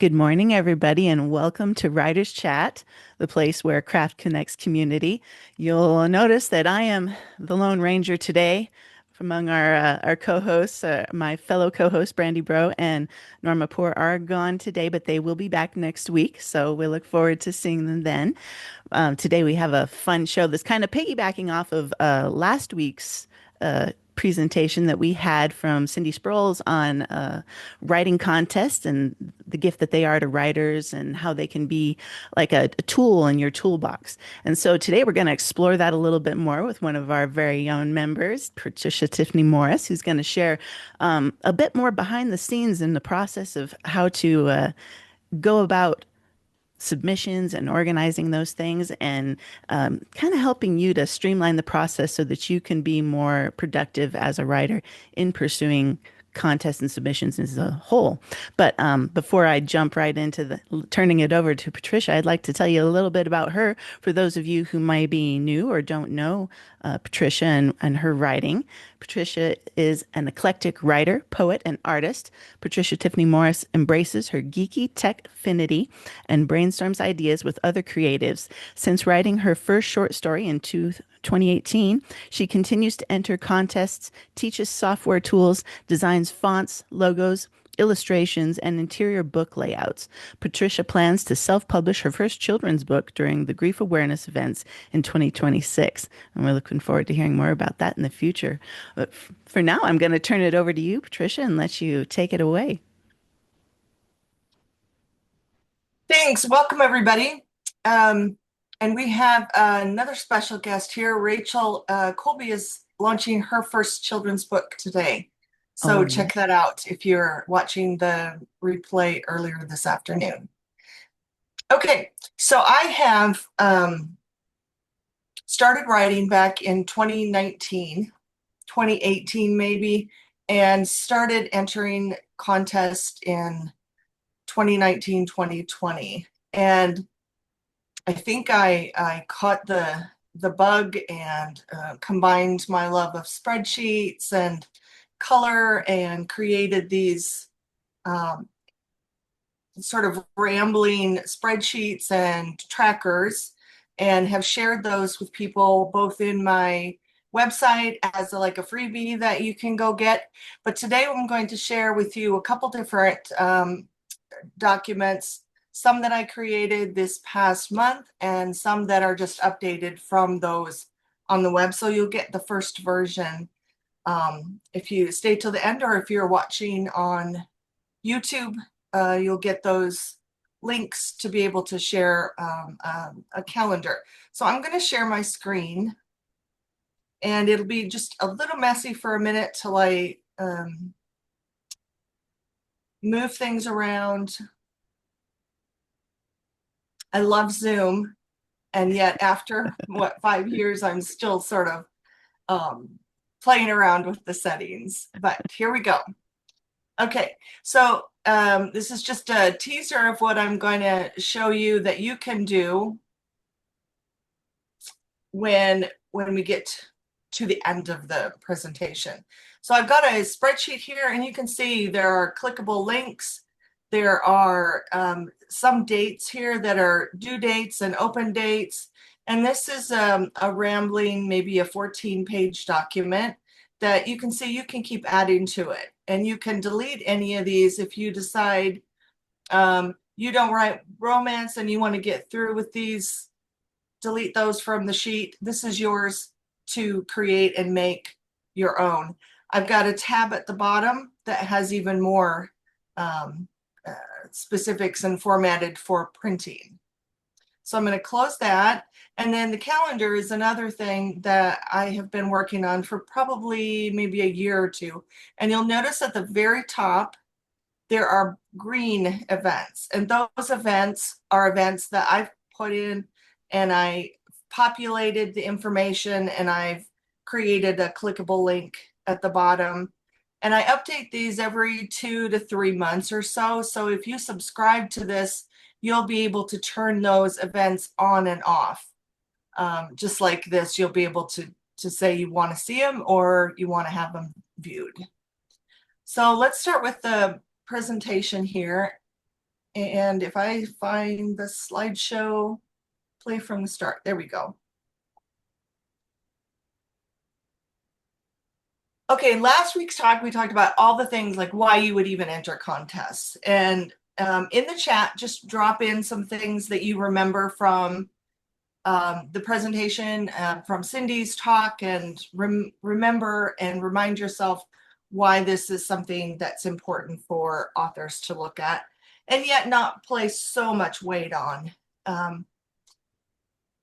Good morning, everybody, and welcome to Writers Chat, the place where craft connects community. You'll notice that I am the Lone Ranger today among our co-hosts. My fellow co-host Brandy Bro and Norma Poor are gone today, but they will be back next week, so we look forward to seeing them then. Today we have a fun show that's kind of piggybacking off of last week's presentation that we had from Cindy Sproles on writing contests and the gift that they are to writers and how they can be like a tool in your toolbox. And so today we're going to explore that a little bit more with one of our very own members, Patricia Tiffany Morris, who's going to share a bit more behind the scenes in the process of how to go about submissions and organizing those things and kind of helping you to streamline the process so that you can be more productive as a writer in pursuing contests and submissions as a whole. But before I jump right into turning it over to Patricia, I'd like to tell you a little bit about her for those of you who might be new or don't know Patricia and her writing. Patricia is an eclectic writer, poet, and artist. Patricia Tiffany Morris embraces her geeky tech affinity and brainstorms ideas with other creatives. Since writing her first short story in 2018, she continues to enter contests, teaches software tools, designs fonts, logos, illustrations, and interior book layouts. Patricia plans to self-publish her first children's book during the grief awareness events in 2026. And we're looking forward to hearing more about that in the future. But for now, I'm going to turn it over to you, Patricia, and let you take it away. Thanks. Welcome, everybody. And we have another special guest here. Rachel Colby is launching her first children's book today. So Oh, check that out if you're watching the replay earlier this afternoon. Okay, so I have started writing back in 2019, 2018 maybe, and started entering contests in 2019, 2020. And I think I caught the bug and combined my love of spreadsheets and color and created these sort of rambling spreadsheets and trackers, and have shared those with people both in my website as like a freebie that you can go get. But today I'm going to share with you a couple different documents, some that I created this past month and some that are just updated from those on the web. So you'll get the first version if you stay till the end, or if you're watching on YouTube, you'll get those links to be able to share a calendar. So I'm going to share my screen, and it'll be just a little messy for a minute till I move things around. I love Zoom, and yet after 5 years, I'm still sort of playing around with the settings. But here we go. Okay, so this is just a teaser of what I'm going to show you that you can do when we get to the end of the presentation. So I've got a spreadsheet here, and you can see there are clickable links. There are some dates here that are due dates and open dates. And this is a rambling, maybe a 14-page document that you can see you can keep adding to it. And you can delete any of these if you decide you don't write romance and you want to get through with these. Delete those from the sheet. This is yours to create and make your own. I've got a tab at the bottom that has even more specifics and formatted for printing. So I'm going to close that. And then the calendar is another thing that I have been working on for probably maybe a year or two. And you'll notice at the very top, there are green events. And those events are events that I've put in, and I populated the information, and I've created a clickable link at the bottom. And I update these every 2 to 3 months or so. So if you subscribe to this, you'll be able to turn those events on and off. Just like this, you'll be able to say you want to see them or you want to have them viewed. So let's start with the presentation here. And if I find the slideshow, play from the start, there we go. Okay, last week's talk, we talked about all the things like why you would even enter contests. And in the chat, just drop in some things that you remember from the presentation, from Cindy's talk, and remember and remind yourself why this is something that's important for authors to look at, and yet not place so much weight on.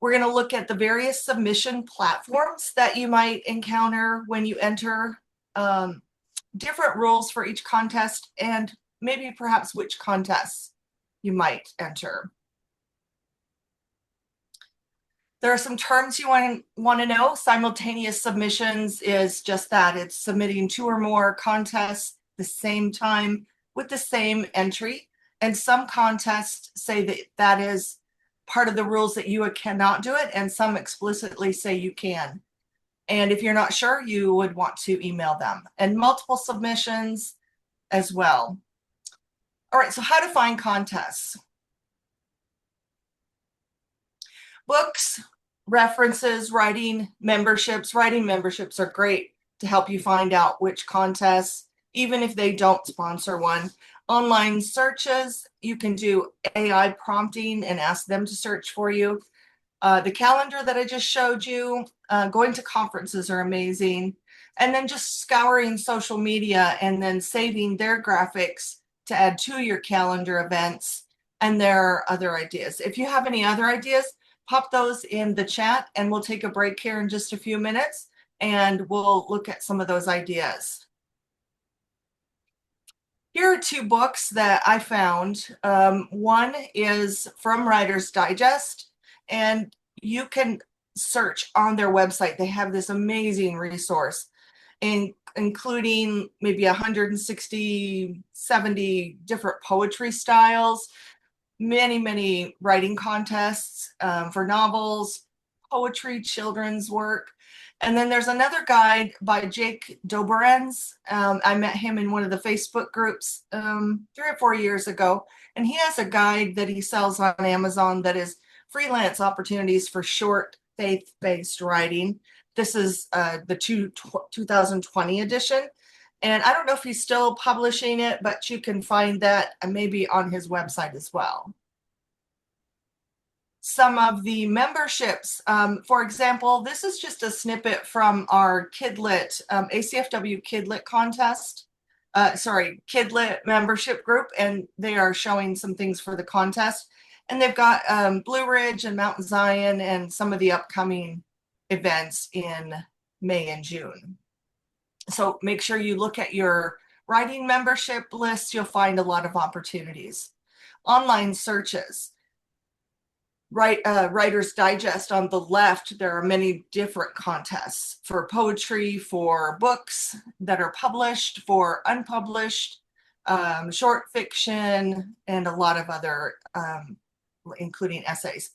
We're going to look at the various submission platforms that you might encounter when you enter, different rules for each contest, and maybe perhaps which contests you might enter. There are some terms you want to know. Simultaneous submissions is just that. It's submitting 2 or more contests the same time with the same entry. And some contests say that that is part of the rules that you cannot do it, and some explicitly say you can. And if you're not sure, you would want to email them. And multiple submissions as well. All right, so how to find contests. Books, references, writing memberships. Writing memberships are great to help you find out which contests, even if they don't sponsor one. Online searches, you can do AI prompting and ask them to search for you. The calendar that I just showed you, going to conferences are amazing. And then just scouring social media and then saving their graphics to add to your calendar events. And there are other ideas. If you have any other ideas, pop those in the chat, and we'll take a break here in just a few minutes and we'll look at some of those ideas. Here are 2 books that I found. One is from Writer's Digest, and you can search on their website. They have this amazing resource, including maybe 160, 70 different poetry styles, many writing contests for novels, poetry, children's work. And then there's another guide by Jake Doberenz. I met him in one of the Facebook groups 3 or 4 years ago. And he has a guide that he sells on Amazon that is freelance opportunities for short faith-based writing. This is the 2020 edition. And I don't know if he's still publishing it, but you can find that maybe on his website as well. Some of the memberships, for example, this is just a snippet from our Kidlit, ACFW Kidlit contest, Kidlit membership group, and they are showing some things for the contest. And they've got Blue Ridge and Mount Zion and some of the upcoming events in May and June. So make sure you look at your writing membership list. You'll find a lot of opportunities. Online searches. Writer's Digest on the left, there are many different contests for poetry, for books that are published, for unpublished, short fiction, and a lot of other, including essays.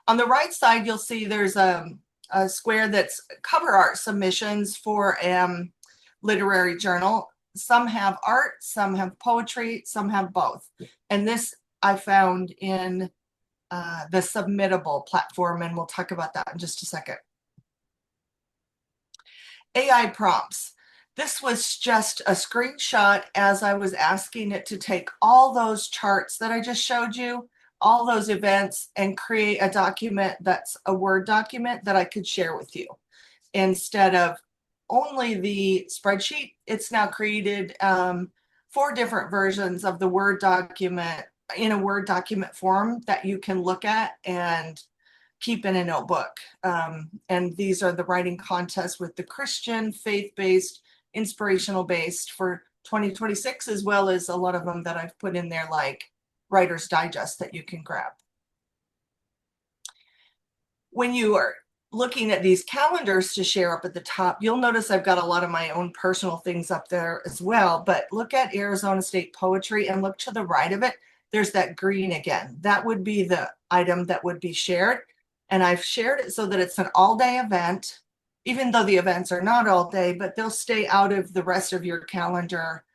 On the right side, you'll see there's a square that's cover art submissions for literary journal. Some have art, some have poetry, some have both. And this I found in the Submittable platform, and we'll talk about that in just a second. AI prompts. This was just a screenshot as I was asking it to take all those charts that I just showed you, all those events, and create a document that's a Word document that I could share with you. Instead of only the spreadsheet, it's now created 4 different versions of the Word document in a Word document form that you can look at and keep in a notebook. And these are the writing contests with the Christian, faith-based, inspirational-based for 2026, as well as a lot of them that I've put in there, like Writer's Digest, that you can grab. When you are looking at these calendars to share up at the top, you'll notice I've got a lot of my own personal things up there as well. But look at Arizona State Poetry and look to the right of it. There's that green again. That would be the item that would be shared. And I've shared it so that it's an all-day event, even though the events are not all day, but they'll stay out of the rest of your calendar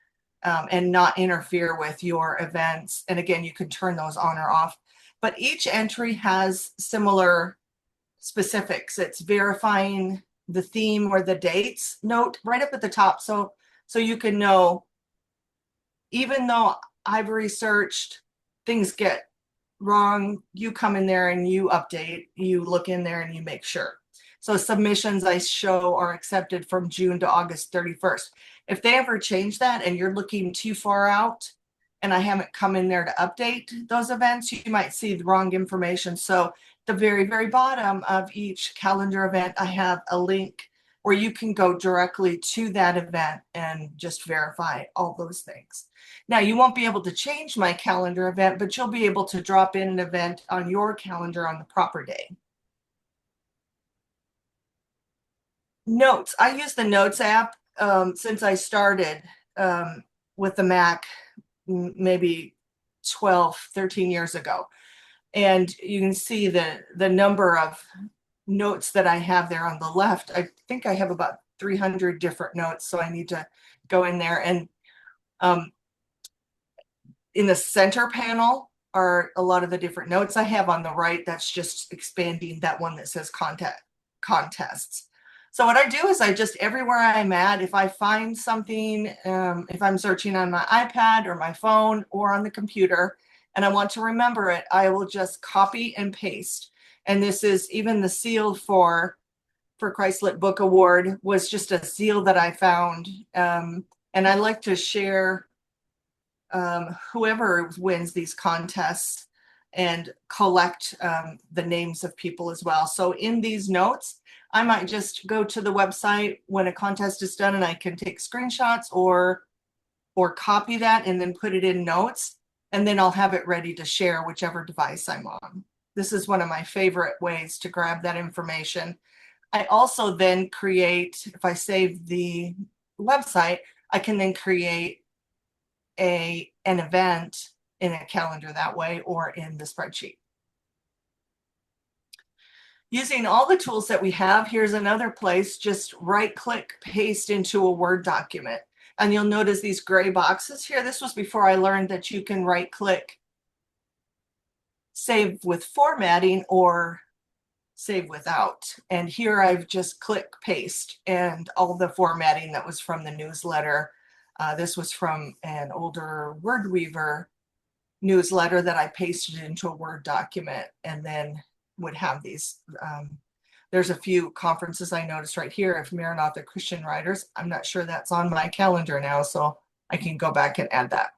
and not interfere with your events. And again, you can turn those on or off. But each entry has similar specifics. It's verifying the theme or the dates note right up at the top. So you can know, even though I've researched, things get wrong, you come in there and you update, you look in there and you make sure. So submissions I show are accepted from June to August 31st. If they ever change that and you're looking too far out and I haven't come in there to update those events, you might see the wrong information. So the very, very bottom of each calendar event, I have a link where you can go directly to that event and just verify all those things. Now, you won't be able to change my calendar event, but you'll be able to drop in an event on your calendar on the proper day. Notes. I use the Notes app since I started with the Mac maybe 12, 13 years ago. And you can see the number of notes that I have there on the left. I think I have about 300 different notes, so I need to go in there. And in the center panel are a lot of the different notes I have. On the right, that's just expanding that one that says contests. So what I do is I just, everywhere I'm at, if I find something, if I'm searching on my iPad or my phone or on the computer and I want to remember it, I will just copy and paste. And this is even the seal for Christ-Lit Book Award was just a seal that I found. And I like to share whoever wins these contests and collect the names of people as well. So in these notes, I might just go to the website when a contest is done and I can take screenshots or copy that and then put it in notes, and then I'll have it ready to share whichever device I'm on. This is one of my favorite ways to grab that information. I also then create, if I save the website, I can then create an event in a calendar that way or in the spreadsheet. Using all the tools that we have, here's another place, just right-click, paste into a Word document. And you'll notice these gray boxes here. This was before I learned that you can right-click, save with formatting, or save without. And here I've just click paste, and all the formatting that was from the newsletter. This was from an older WordWeaver newsletter that I pasted into a Word document and then would have these. There's a few conferences I noticed right here of Maranatha Christian Writers. I'm not sure that's on my calendar now, so I can go back and add that.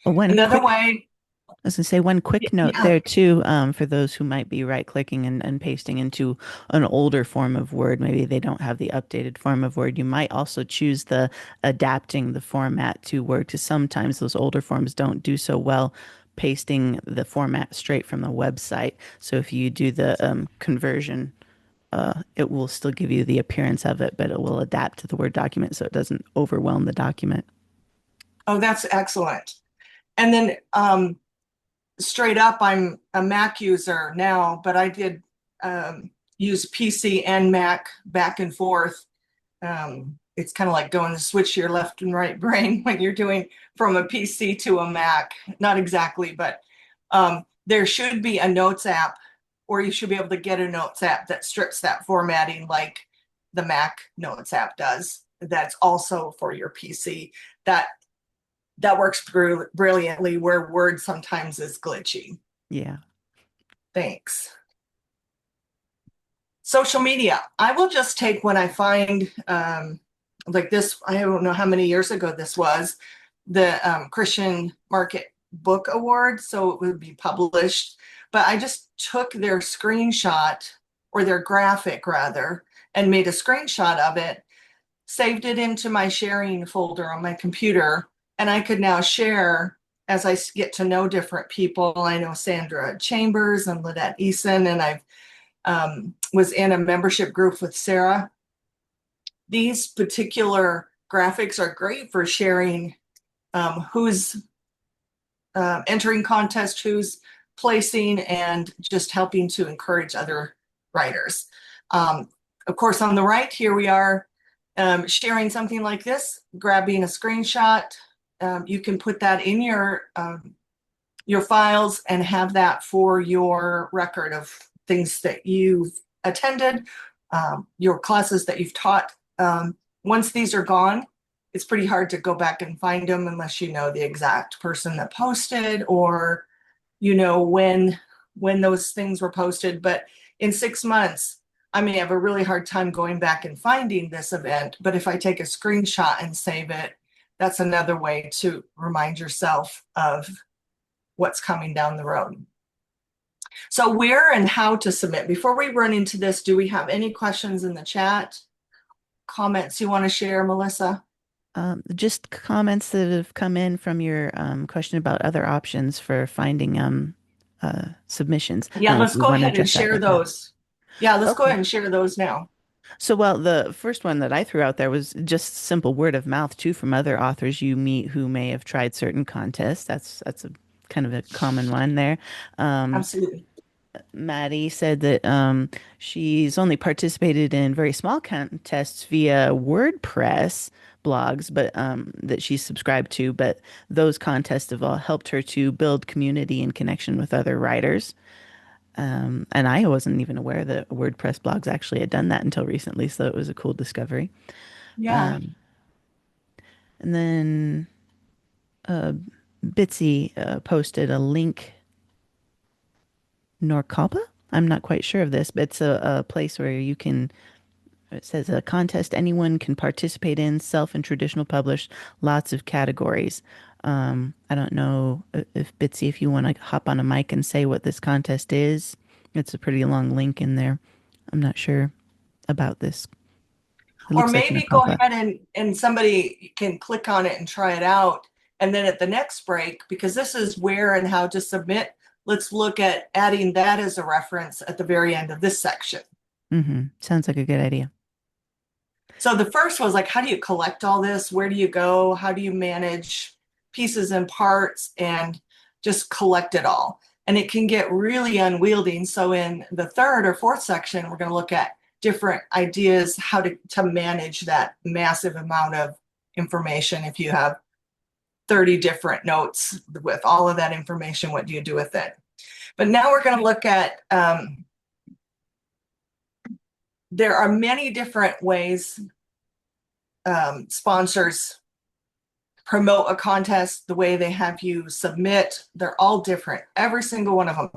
One Another quick way, I was going to say one quick note yeah. there too, for those who might be right-clicking and pasting into an older form of Word. Maybe they don't have the updated form of Word. You might also choose the adapting the format to Word, because sometimes those older forms don't do so well pasting the format straight from the website. So if you do the conversion, it will still give you the appearance of it, but it will adapt to the Word document so it doesn't overwhelm the document. Oh, that's excellent. And then straight up, I'm a Mac user now, but I did use PC and Mac back and forth. It's kind of like going to switch your left and right brain when you're doing from a PC to a Mac. Not exactly, but there should be a Notes app, or you should be able to get a Notes app that strips that formatting like the Mac Notes app does. That's also for your PC. That works brilliantly where Word sometimes is glitchy. Yeah. Thanks. Social media. I will just take when I find like this, I don't know how many years ago this was, the Christian Market Book Award, so it would be published. But I just took their screenshot, or their graphic rather, and made a screenshot of it, saved it into my sharing folder on my computer, and I could now share as I get to know different people. I know Sandra Chambers and Lynette Eason, and I've was in a membership group with Sarah. These particular graphics are great for sharing who's entering contest, who's placing, and just helping to encourage other writers. Of course, on the right here we are Sharing something like this, grabbing a screenshot, you can put that in your files and have that for your record of things that you've attended, your classes that you've taught. Once these are gone, it's pretty hard to go back and find them unless you know the exact person that posted, or you know when those things were posted. But in 6 months, I may have a really hard time going back and finding this event. But if I take a screenshot and save it, that's another way to remind yourself of what's coming down the road. So where and how to submit. Before we run into this, do we have any questions in the chat? Comments you want to share, Melissa? Just comments that have come in from your question about other options for finding submissions. I Yeah, don't know if let's we go want to ahead and address that share right now. those. Yeah, let's go Okay. ahead and share those now. So, well, the first one that I threw out there was just simple word of mouth too from other authors you meet who may have tried certain contests. That's a kind of a common one there. Um, Absolutely. Maddie said that she's only participated in very small contests via WordPress blogs, but that she's subscribed to. But those contests have all helped her to build community and connection with other writers. And I wasn't even aware that WordPress blogs actually had done that until recently, so it was a cool discovery. Yeah. Um, and then uh, Bitsy posted a link. Norcalpa? I'm not quite sure of this, but it's a place where you can, it says a contest anyone can participate in, self and traditional published, lots of categories. I don't know if Bitsy, if you want to hop on a mic and say what this contest is. It's a pretty long link in there. I'm not sure about this. It Or looks like maybe go Norcalpa. ahead and somebody can click on it and try it out. And then at the next break, because this is where and how to submit, let's look at adding that as a reference at the very end of this section. Sounds like a good idea. So the first was like, how do you collect all this? Where do you go? How do you manage pieces and parts and just collect it all? And it can get really unwieldy. So in the third or fourth section, we're going to look at different ideas how to manage that massive amount of information. If you have 30 different notes with all of that information, what do you do with it? But now we're going to look at there are many different ways sponsors promote a contest, the way they have you submit. They're all different, every single one of them.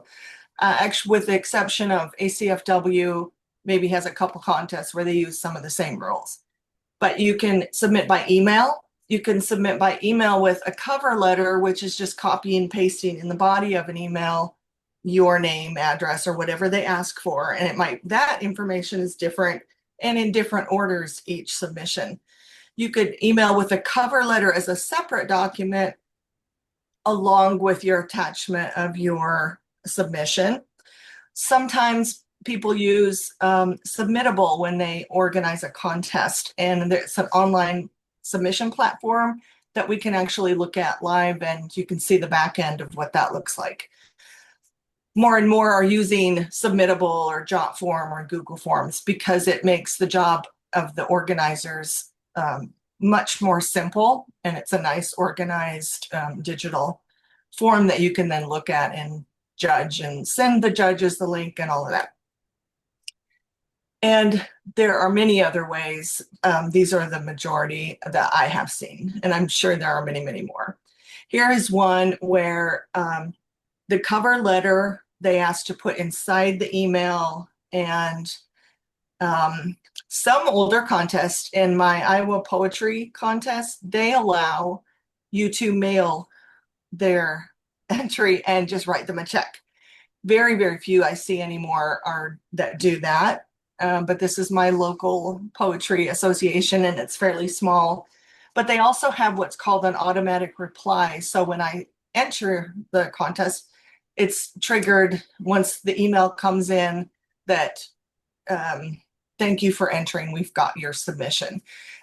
Actually, with the exception of ACFW, maybe has a couple contests where they use some of the same rules. But you can submit by email. You can submit by email with a cover letter, which is just copying and pasting in the body of an email your name, address, or whatever they ask for. And it might, that information is different and in different orders each submission. You could email with a cover letter as a separate document along with your attachment of your submission. Sometimes people use Submittable when they organize a contest, and it's an online submission platform that we can actually look at live, and you can see the back end of what that looks like. More and more are using Submittable or Jotform or Google Forms because it makes the job of the organizers much more simple, and it's a nice organized digital form that you can then look at and judge and send the judges the link and all of that. And there are many other ways. These are the majority that I have seen, and I'm sure there are many, many more. Here is one where the cover letter they asked to put inside the email, and some older contests in my Iowa poetry contest, they allow you to mail their entry and just write them a check. Very, very few I see anymore are that do that. But this is my local poetry association, and it's fairly small. But they also have what's called an automatic reply. So when I enter the contest, it's triggered once the email comes in that thank you for entering, we've got your submission.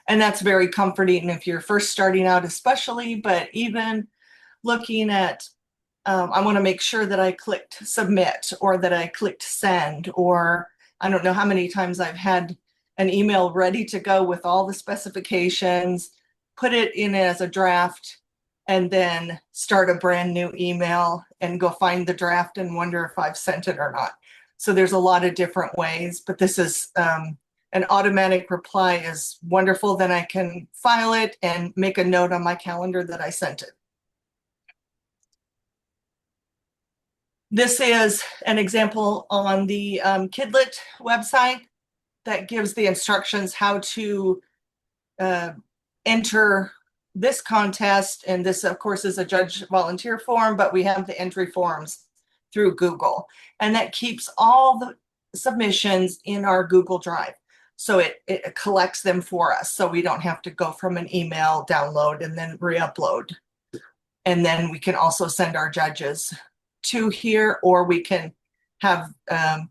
And that's very comforting if you're first starting out, especially, but even looking at I want to make sure that I clicked submit or that I clicked send, or I don't know how many times I've had an email ready to go with all the specifications, put it in as a draft, and then start a brand new email and go find the draft and wonder if I've sent it or not. So there's a lot of different ways, but this is an automatic reply is wonderful. Then I can file it and make a note on my calendar that I sent it. This is an example on the Kidlit website that gives the instructions how to enter this contest. And this, of course, is a judge volunteer form, but we have the entry forms through Google. And that keeps all the submissions in our Google Drive. So it collects them for us. So we don't have to go from an email, download, and then re-upload. And then we can also send our judges to here, or we can have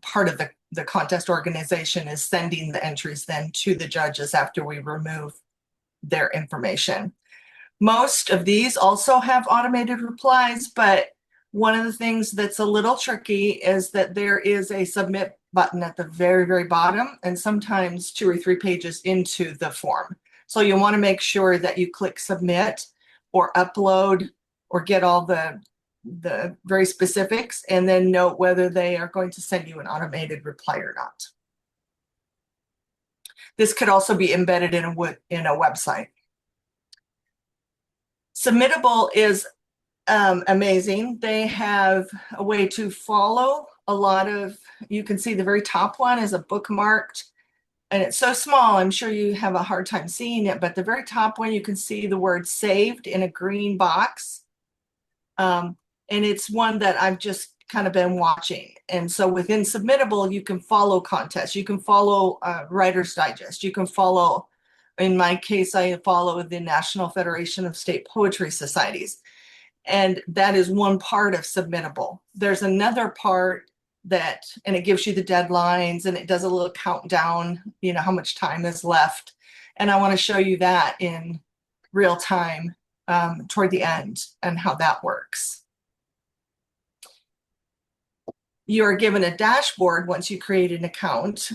part of the contest organization is sending the entries then to the judges after we remove their information. Most of these also have automated replies, but one of the things that's a little tricky is that there is a submit button at the very, very bottom, and sometimes 2 or 3 pages into the form. So you want to make sure that you click submit or upload or get all the very specifics, and then note whether they are going to send you an automated reply or not. This could also be embedded in a website. Submittable is amazing. They have a way to follow a lot of, you can see the very top one is a bookmarked, and it's so small, I'm sure you have a hard time seeing it, but the very top one, you can see the word saved in a green box. And it's one that I've just kind of been watching. And so within Submittable, you can follow contests. You can follow Writer's Digest. You can follow, in my case, I follow the National Federation of State Poetry Societies. And that is one part of Submittable. There's another part that, and it gives you the deadlines, and it does a little countdown, you know, how much time is left. And I want to show you that in real time toward the end and how that works. You are given a dashboard once you create an account,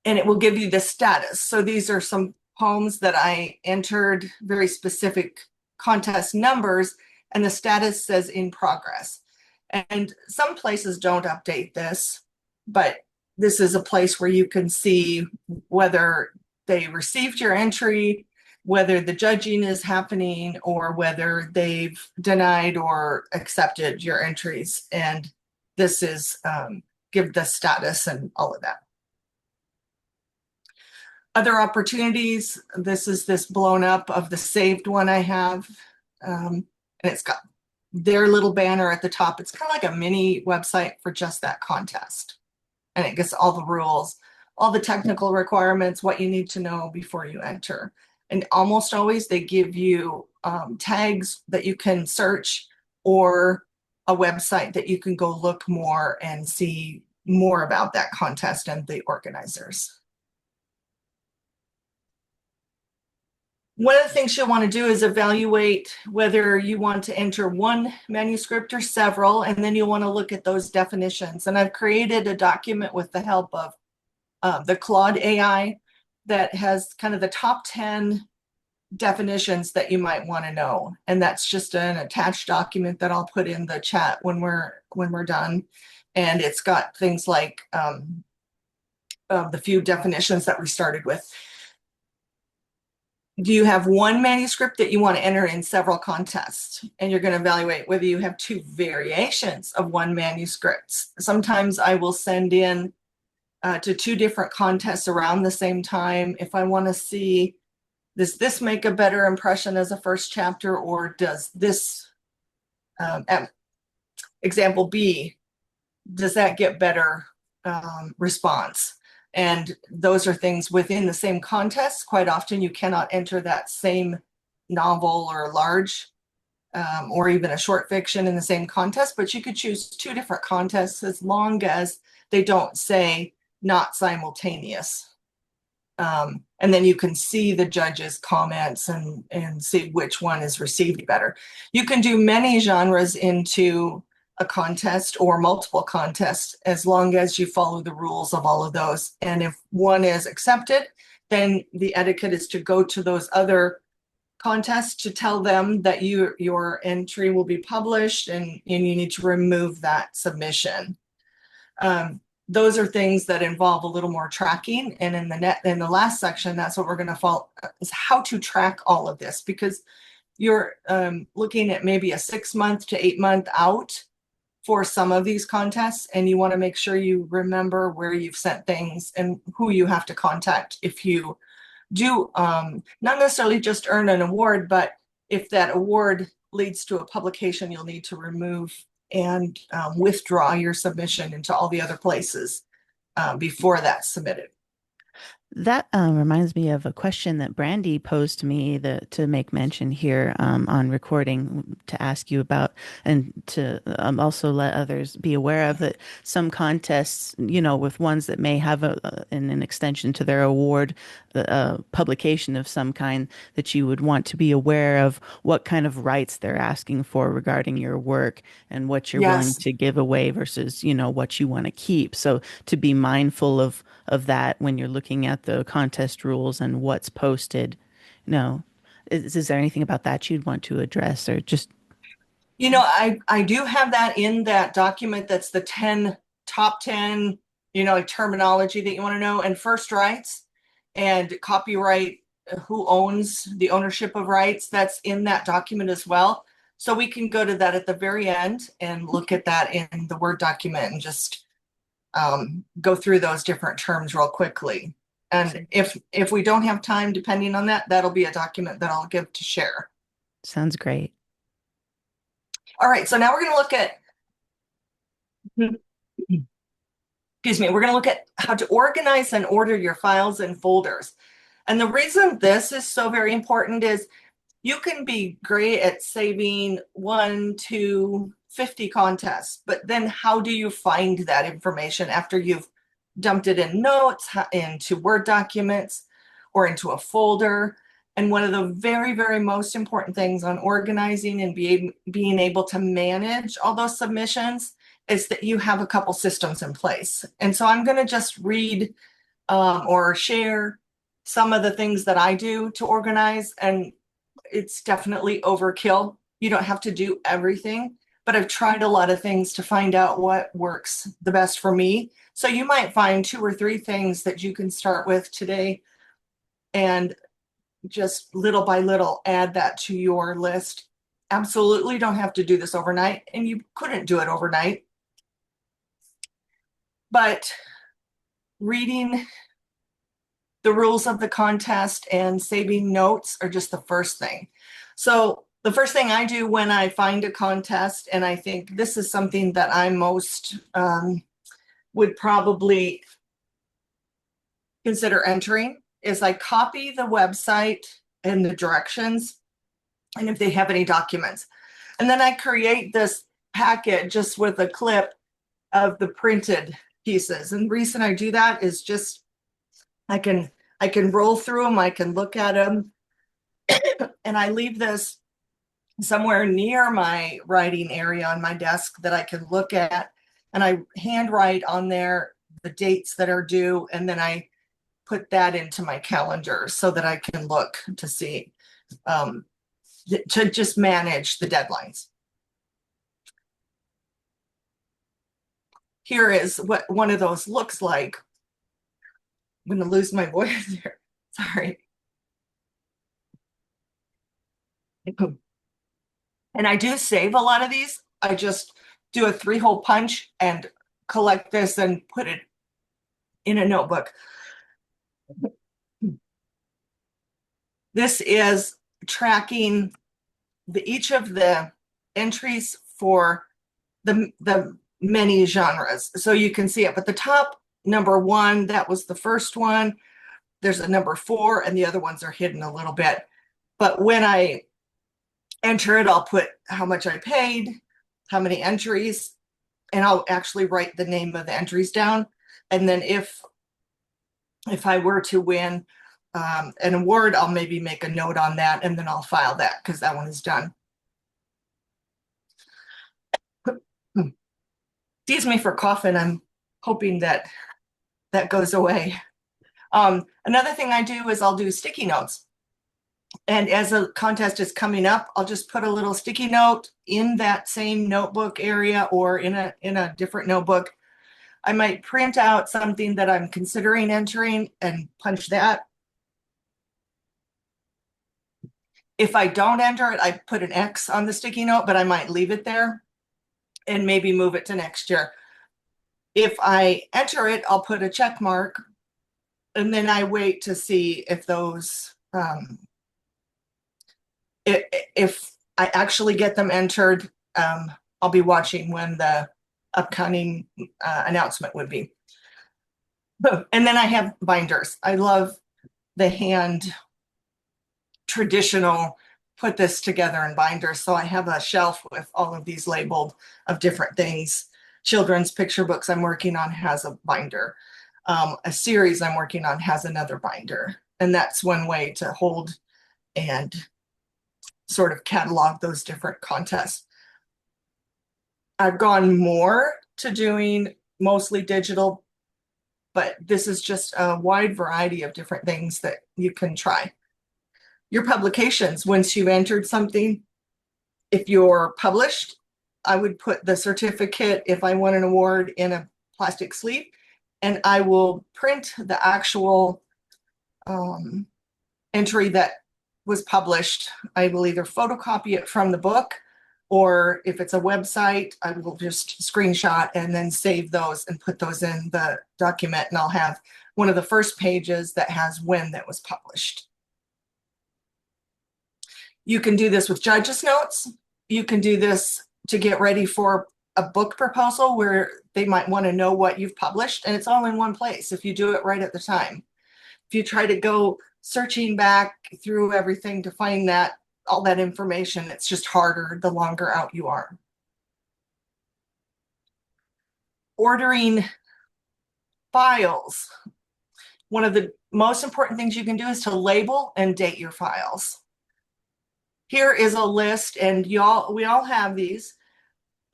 and it will give you the status. So these are some poems that I entered, very specific contest numbers, and the status says in progress. And some places don't update this, but this is a place where you can see whether they received your entry, whether the judging is happening, or whether they've denied or accepted your entries. And this is give the status and all of that. Other opportunities, this is this blown up of the saved one I have. And it's got their little banner at the top. It's kind of like a mini website for just that contest. And it gets all the rules, all the technical requirements, what you need to know before you enter. And almost always they give you tags that you can search, or a website that you can go look more and see more about that contest and the organizers. One of the things you'll want to do is evaluate whether you want to enter one manuscript or several, and then you'll want to look at those definitions. And I've created a document with the help of the Claude AI that has kind of the top 10 definitions that you might want to know. And that's just an attached document that I'll put in the chat when we're done. And it's got things like the few definitions that we started with. Do you have one manuscript that you want to enter in several contests? And you're going to evaluate whether you have 2 variations of one manuscript. Sometimes I will send in to 2 different contests around the same time if I want to see, does this make a better impression as a first chapter, or does this example B, does that get better response? And those are things within the same contest. Quite often you cannot enter that same novel or large or even a short fiction in the same contest, but you could choose 2 different contests as long as they don't say not simultaneous. And then you can see the judges' comments and see which one is received better. You can do many genres into a contest or multiple contests as long as you follow the rules of all of those. And if one is accepted, then the etiquette is to go to those other contests to tell them that your entry will be published and you need to remove that submission. Those are things that involve a little more tracking. And in the last section, that's what we're going to follow is how to track all of this, because you're looking at maybe a 6 month to 8 month out for some of these contests, and you want to make sure you remember where you've sent things and who you have to contact if you do not necessarily just earn an award, but if that award leads to a publication, you'll need to remove and withdraw your submission into all the other places before that's submitted. That reminds me of a question that Brandy posed to me to make mention here on recording to ask you about, and to also let others be aware of that some contests, with ones that may have an extension to their award, publication of some kind, that you would want to be aware of what kind of rights they're asking for regarding your work and what you're willing Yes. to give away versus, what you want to keep. So to be mindful of that when you're looking at the contest rules and what's posted. No. Is there anything about that you'd want to address or just? I do have that in that document. That's the top 10, like terminology that you want to know, and first rights and copyright, who owns the ownership of rights. That's in that document as well. So we can go to that at the very end and look at that in the Word document and just go through those different terms real quickly. And if we don't have time, depending on that, that'll be a document that I'll give to share. Sounds great. All right, so now we're going to look at, excuse me, we're going to look at how to organize and order your files and folders. And the reason this is so very important is you can be great at saving 1 to 50 contests, but then how do you find that information after you've dumped it in notes, into Word documents, or into a folder? And one of the very, very most important things on organizing and being able to manage all those submissions is that you have a couple systems in place. And so I'm going to just read or share some of the things that I do to organize, and it's definitely overkill. You don't have to do everything, but I've tried a lot of things to find out what works the best for me. So you might find 2 or 3 things that you can start with today and just little by little add that to your list. Absolutely don't have to do this overnight, and you couldn't do it overnight. But reading the rules of the contest and saving notes are just the first thing. So the first thing I do when I find a contest, and I think this is something that I most would probably consider entering, is I copy the website and the directions, and if they have any documents. And then I create this packet just with a clip of the printed pieces. And the reason I do that is just I can roll through them, I can look at them, and I leave this somewhere near my writing area on my desk that I can look at, and I handwrite on there the dates that are due, and then I put that into my calendar so that I can look to see, to just manage the deadlines. Here is what one of those looks like. I'm going to lose my voice here. Sorry. And I do save a lot of these. I just do a 3-hole punch and collect this and put it in a notebook. This is tracking each of the entries for the many genres. So you can see up at the top, number 1, that was the first one. There's a number 4, and the other ones are hidden a little bit. But when I enter it, I'll put how much I paid, how many entries, and I'll actually write the name of the entries down. And then if I were to win an award, I'll maybe make a note on that, and then I'll file that because that one is done. Excuse me for coughing. I'm hoping that that goes away. Another thing I do is I'll do sticky notes. And as a contest is coming up, I'll just put a little sticky note in that same notebook area or in a different notebook. I might print out something that I'm considering entering and punch that. If I don't enter it, I put an X on the sticky note, but I might leave it there and maybe move it to next year. If I enter it, I'll put a check mark and then I wait to see if those if I actually get them entered. I'll be watching when the upcoming announcement would be. And then I have binders. I love the hand traditional put this together in binders. So I have a shelf with all of these labeled of different things. Children's picture books I'm working on has a binder. A series I'm working on has another binder. And that's one way to hold and sort of catalog those different contests. I've gone more to doing mostly digital, but this is just a wide variety of different things that you can try. Your publications, once you've entered something, if you're published, I would put the certificate, if I won an award, in a plastic sleeve, and I will print the actual entry that was published. I will either photocopy it from the book, or if it's a website, I will just screenshot and then save those and put those in the document, and I'll have one of the first pages that has when that was published. You can do this with judges' notes. You can do this to get ready for a book proposal where they might want to know what you've published, and it's all in one place if you do it right at the time. If you try to go searching back through everything to find that all that information, it's just harder the longer out you are. Ordering files. One of the most important things you can do is to label and date your files. Here is a list, and we all have these.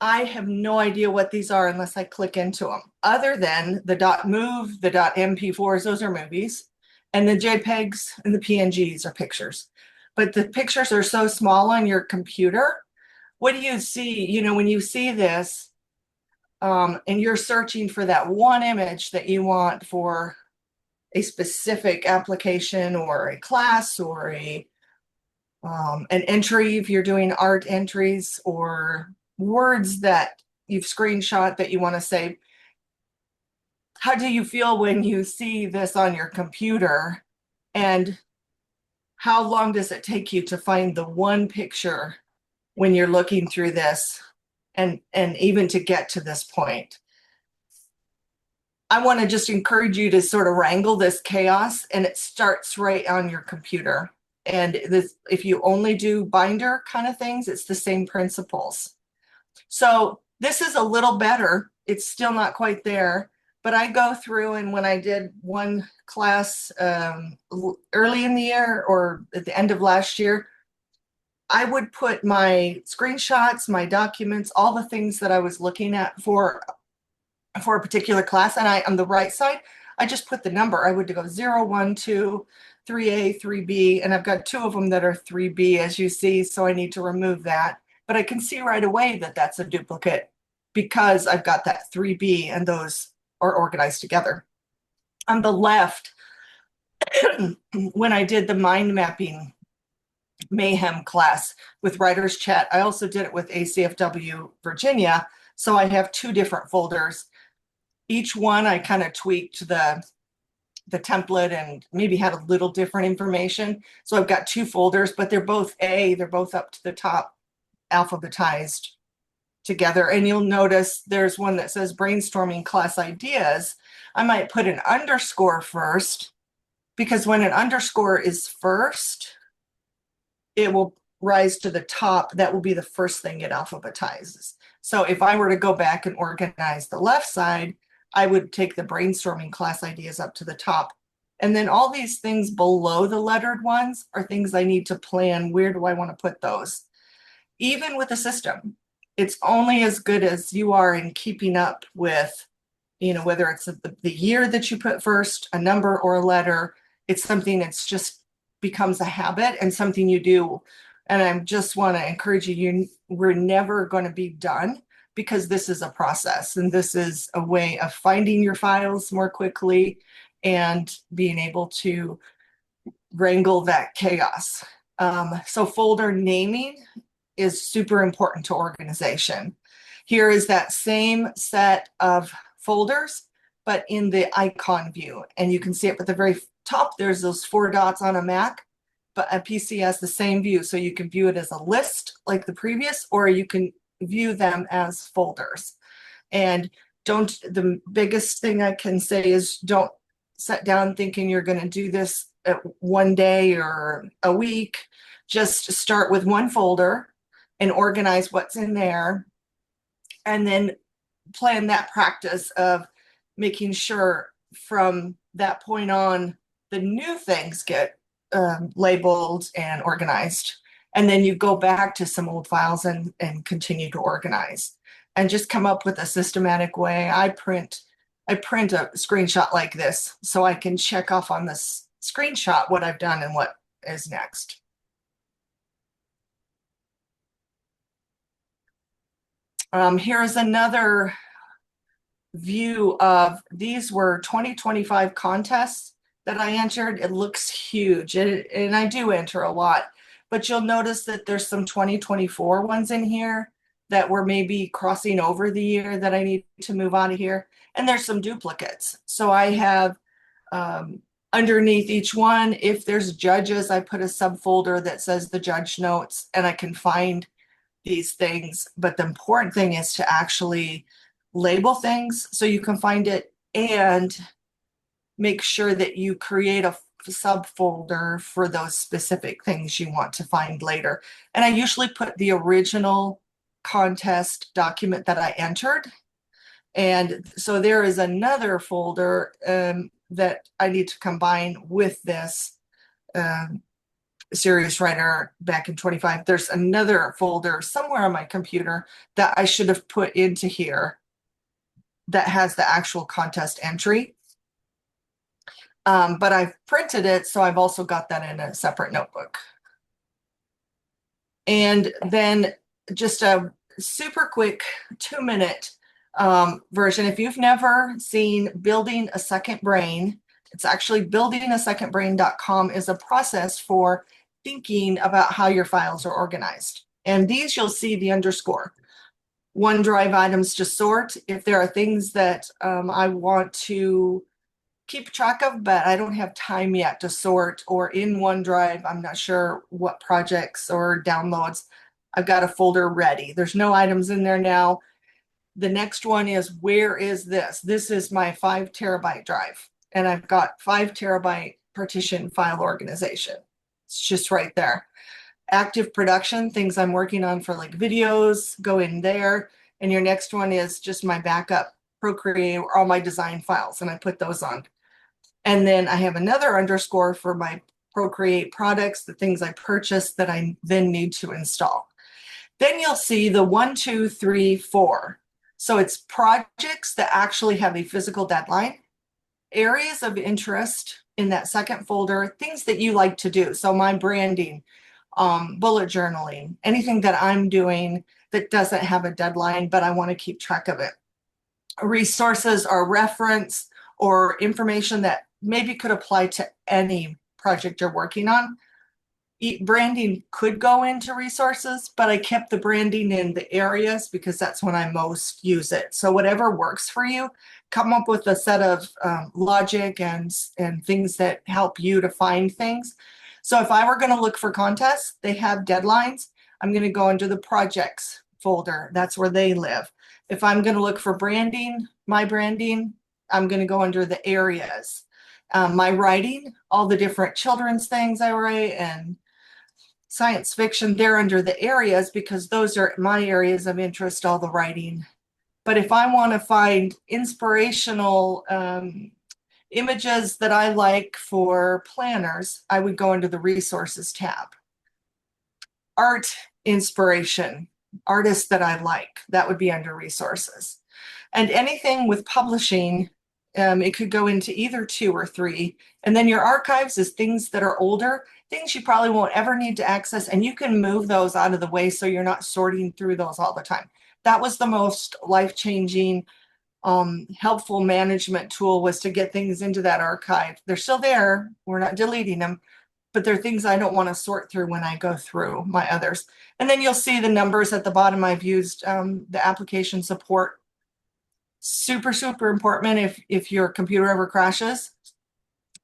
I have no idea what these are unless I click into them, other than the .mov, the .mp4s, those are movies, and the JPEGs and the PNGs are pictures. But the pictures are so small on your computer. What do you see? You know, when you see this and you're searching for that one image that you want for a specific application or a class or an entry, if you're doing art entries or words that you've screenshot that you want to save. How do you feel when you see this on your computer? And how long does it take you to find the one picture when you're looking through this and even to get to this point? I want to just encourage you to sort of wrangle this chaos, and it starts right on your computer. And this, if you only do binder kind of things, it's the same principles. So this is a little better. It's still not quite there, but I go through, and when I did one class early in the year or at the end of last year, I would put my screenshots, my documents, all the things that I was looking at for a particular class, and on the right side, I just put the number. I would go 0, 1, 2, 3A, 3B, and I've got two of them that are 3B, as you see, so I need to remove that. But I can see right away that that's a duplicate because I've got that 3B and those are organized together. On the left, when I did the mind mapping mayhem class with Writers Chat, I also did it with ACFW Virginia. So I have two different folders. Each one I kind of tweaked the template and maybe had a little different information. So I've got two folders, but they're both up to the top, alphabetized together. And you'll notice there's one that says brainstorming class ideas. I might put an underscore first, because when an underscore is first, it will rise to the top. That will be the first thing it alphabetizes. So if I were to go back and organize the left side, I would take the brainstorming class ideas up to the top. And then all these things below the lettered ones are things I need to plan. Where do I want to put those? Even with a system, It's only as good as you are in keeping up with, whether it's the year that you put first, a number or a letter. It's something that's just becomes a habit and something you do. And I just want to encourage you, we're never going to be done because this is a process and this is a way of finding your files more quickly and being able to wrangle that chaos. So folder naming is super important to organization. Here is that same set of folders, but in the icon view. And you can see it at the very top, there's those 4 dots on a Mac, but a PC has the same view. So you can view it as a list like the previous, or you can view them as folders. And the biggest thing I can say is don't sit down thinking you're going to do this one day or a week. Just start with one folder and organize what's in there, and then plan that practice of making sure from that point on the new things get labeled and organized, and then you go back to some old files and continue to organize and just come up with a systematic way. I print a screenshot like this so I can check off on this screenshot what I've done and what is next. Here's another view of, these were 2025 contests that I entered. It looks huge, and I do enter a lot, but you'll notice that there's some 2024 ones in here that were maybe crossing over the year that I need to move out of here. And there's some duplicates. So I have underneath each one, if there's judges, I put a subfolder that says the judge notes, and I can find these things. But the important thing is to actually label things so you can find it, and make sure that you create a subfolder for those specific things you want to find later. And I usually put the original contest document that I entered. And so there is another folder that I need to combine with this Serious Writer back in 25. There's another folder somewhere on my computer that I should have put into here that has the actual contest entry. But I've printed it, so I've also got that in a separate notebook. And then just a super quick 2-minute version. If you've never seen Building a Second Brain, it's actually buildingasecondbrain.com is a process for thinking about how your files are organized. And these you'll see the underscore. OneDrive items to sort. If there are things that I want to keep track of, but I don't have time yet to sort, or in OneDrive, I'm not sure what projects or downloads, I've got a folder ready. There's no items in there now. The next one is, where is this? This is my 5 terabyte drive, and I've got 5 terabyte partition file organization. It's just right there. Active production, things I'm working on for like videos, go in there. And your next one is just my backup Procreate or all my design files, and I put those on. And then I have another underscore for my Procreate products, the things I purchased that I then need to install. Then you'll see the 1, 2, 3, 4. So it's projects that actually have a physical deadline, areas of interest in that second folder, things that you like to do. So my branding, bullet journaling, anything that I'm doing that doesn't have a deadline, but I want to keep track of it. Resources are reference or information that maybe could apply to any project you're working on. Branding could go into resources, but I kept the branding in the areas because that's when I most use it. So whatever works for you, come up with a set of logic and things that help you to find things. So if I were going to look for contests, they have deadlines. I'm going to go into the projects folder. That's where they live. If I'm going to look for branding, my branding, I'm going to go under the areas. My writing, all the different children's things I write and science fiction, they're under the areas because those are my areas of interest, all the writing. But if I want to find inspirational images that I like for planners, I would go into the resources tab. Art inspiration. artists that I like. That would be under resources. And anything with publishing, it could go into either 2 or 3. And then your archives is things that are older, things you probably won't ever need to access, and you can move those out of the way so you're not sorting through those all the time. That was the most life-changing, helpful management tool, was to get things into that archive. They're still there. We're not deleting them, but they're things I don't want to sort through when I go through my others. And then you'll see the numbers at the bottom. I've used the application support. Super, super important. If your computer ever crashes,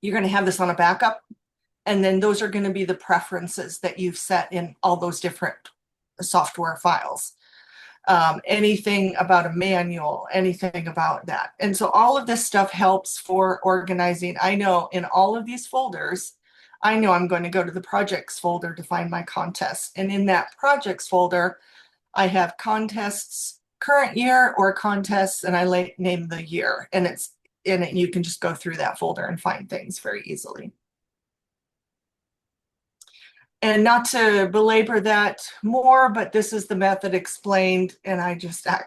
you're going to have this on a backup. And then those are going to be the preferences that you've set in all those different software files. Anything about a manual, anything about that. And so all of this stuff helps for organizing. I know in all of these folders, I know I'm going to go to the projects folder to find my contests. And in that projects folder, I have contests current year or contests, and I name the year, and it's in it. You can just go through that folder and find things very easily. And not to belabor that more, but this is the method explained. And I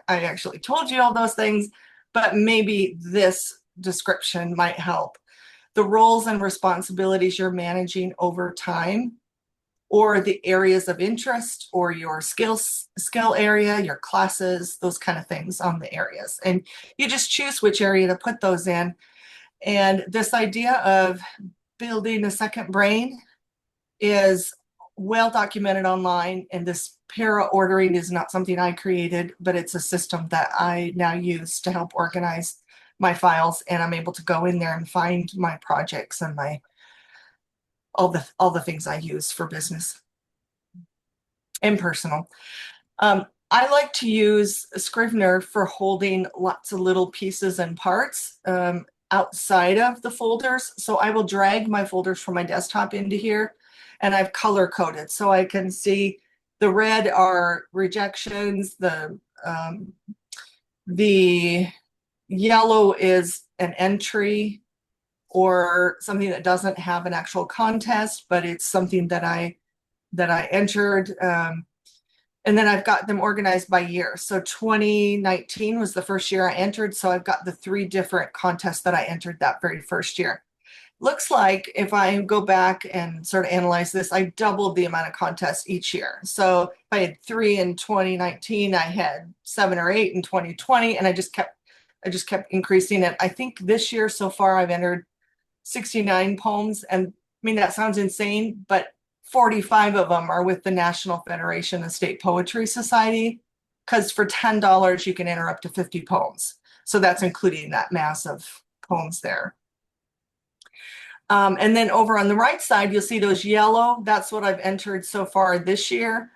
actually told you all those things, but maybe this description might help. The roles and responsibilities you're managing over time, or the areas of interest, or your skill area, your classes, those kind of things on the areas. And you just choose which area to put those in. And this idea of building a second brain is well documented online, and this para ordering is not something I created, but it's a system that I now use to help organize my files, and I'm able to go in there and find my projects and my all the things I use for business and personal. I like to use Scrivener for holding lots of little pieces and parts outside of the folders. So I will drag my folders from my desktop into here, and I've color coded so I can see the red are rejections, the yellow is an entry or something that doesn't have an actual contest, but it's something that I entered. And then I've got them organized by year. So 2019 was the first year I entered. So I've got the 3 different contests that I entered that very first year. Looks like if I go back and sort of analyze this, I doubled the amount of contests each year. So if I had 3 in 2019, I had 7 or 8 in 2020, and I just kept increasing it. I think this year so far I've entered 69 poems. And I mean, that sounds insane, but 45 of them are with the National Federation of State Poetry Society, because for $10 you can enter up to 50 poems. So that's including that mass of poems there. And then over on the right side, you'll see those yellow. That's what I've entered so far this year.